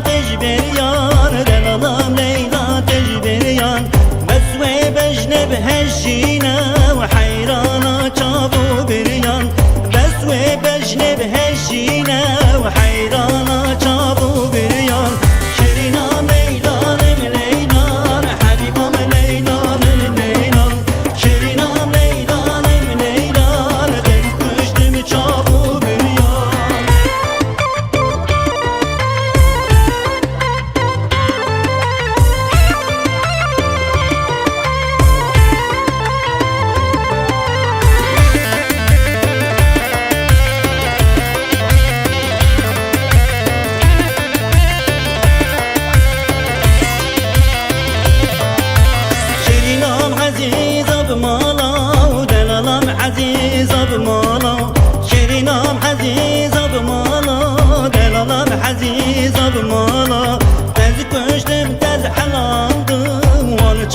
تجبريان دلالام ليلى تجبريان بسوي بجنب هالجينا وحيرانا تشافو بريان بسوي بجنب هالجينا وحيرانا تشافو بريان شرينا ميلان مليلان حبيبام ليلان ليلان شرينا ميلان مليلان دل كشتم تشافو بريان عزيزة بمالا ودلالام عزيزة بمالا شرينام عزيزة بمالا دلالام عزيزة بمالا تز كشتم تز حلاندم وانا